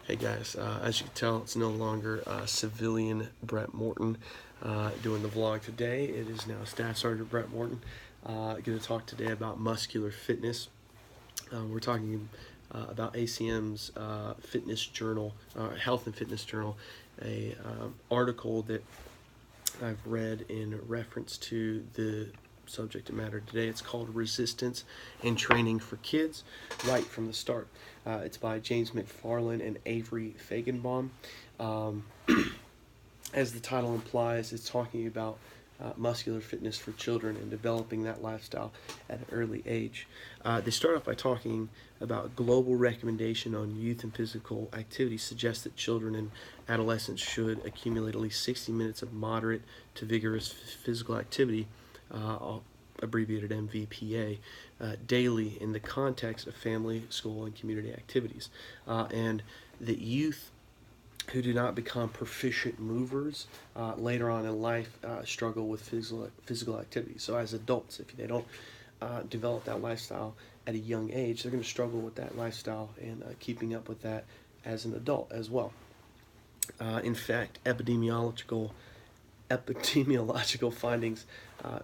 Hey guys, as you can tell, it's no longer civilian Brett Morton doing the vlog today. It is now Staff Sergeant Brett Morton. Going to talk today about muscular fitness. We're talking about ACM's fitness journal, health and fitness journal, a article that I've read in reference to the subject matter today. It's called Resistance and Training for Kids, right from the start. It's by James McFarland and Avery Feigenbaum. Um, as the title implies, it's talking about muscular fitness for children and developing that lifestyle at an early age. They start off by talking about global recommendation on youth and physical activity suggests that children and adolescents should accumulate at least 60 minutes of moderate to vigorous physical activity, abbreviated MVPA, daily in the context of family, school, and community activities. And that youth who do not become proficient movers later on in life struggle with physical activity. So as adults, if they don't develop that lifestyle at a young age, they're going to struggle with that lifestyle and keeping up with that as an adult as well. In fact, epidemiological findings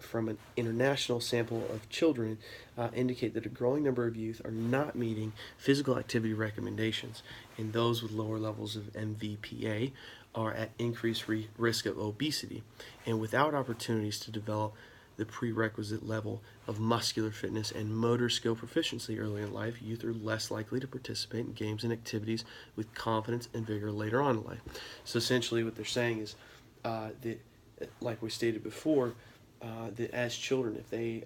from an international sample of children indicate that a growing number of youth are not meeting physical activity recommendations, and those with lower levels of MVPA are at increased risk of obesity, and without opportunities to develop the prerequisite level of muscular fitness and motor skill proficiency early in life, youth are less likely to participate in games and activities with confidence and vigor later on in life. So essentially what they're saying is that, like we stated before, that as children, if they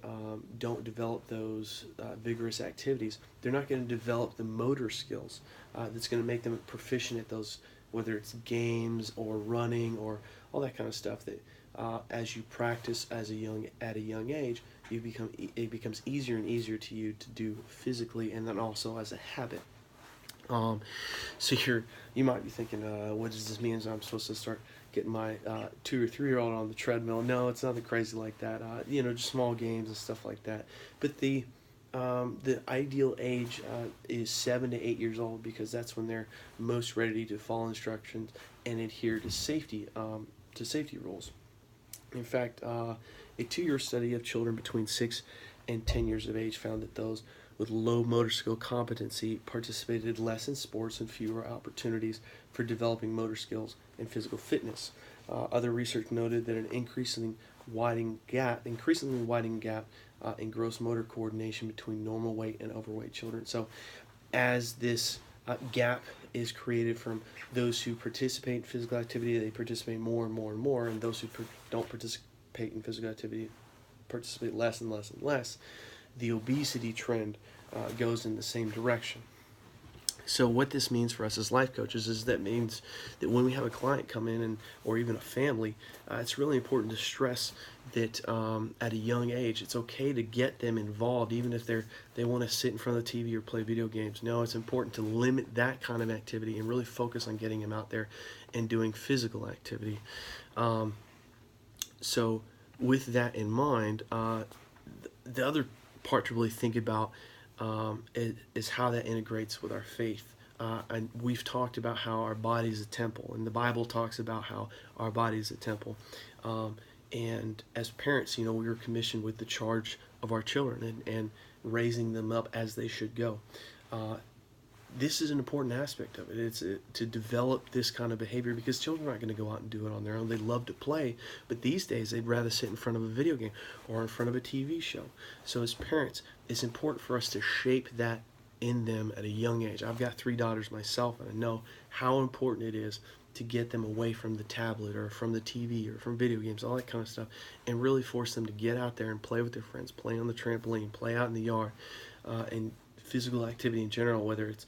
don't develop those vigorous activities, they're not going to develop the motor skills that's going to make them proficient at those, whether it's games or running or all that kind of stuff. That as you practice at a young age, it becomes easier and easier to you to do physically, and then also as a habit. Um, so you might be thinking, what does this mean? I'm supposed to start getting my 2 or 3 year old on the treadmill? No, it's nothing crazy like that. Just small games and stuff like that. But the ideal age is 7 to 8 years old because that's when they're most ready to follow instructions and adhere to safety rules. In fact, a 2 year study of children between 6 and 10 years of age found that those with low motor skill competency participated less in sports and fewer opportunities for developing motor skills and physical fitness. Other research noted that an increasingly widening gap in gross motor coordination between normal weight and overweight children. So, as this gap is created from those who participate in physical activity, they participate more and more and more, and those who don't participate in physical activity participate less and less and less. The obesity trend goes in the same direction. So what this means for us as life coaches is that means that when we have a client come in or even a family, it's really important to stress that at a young age, it's okay to get them involved, even if they want to sit in front of the TV or play video games. No, it's important to limit that kind of activity and really focus on getting them out there and doing physical activity. So with that in mind, the other part to really think about is how that integrates with our faith. And we've talked about how our body is a temple, and the Bible talks about how our body is a temple. And as parents, we are commissioned with the charge of our children and raising them up as they should go. This is an important aspect of it. It's to develop this kind of behavior because children aren't going to go out and do it on their own. They love to play, but these days they'd rather sit in front of a video game or in front of a TV show. So as parents, it's important for us to shape that in them at a young age. I've got 3 daughters myself, and I know how important it is to get them away from the tablet or from the TV or from video games, all that kind of stuff, and really force them to get out there and play with their friends, play on the trampoline, play out in the yard, and physical activity in general, whether it's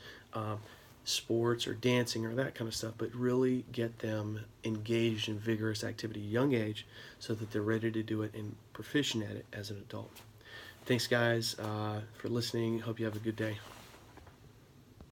sports or dancing or that kind of stuff, but really get them engaged in vigorous activity at a young age so that they're ready to do it and proficient at it as an adult. Thanks, guys, for listening. Hope you have a good day.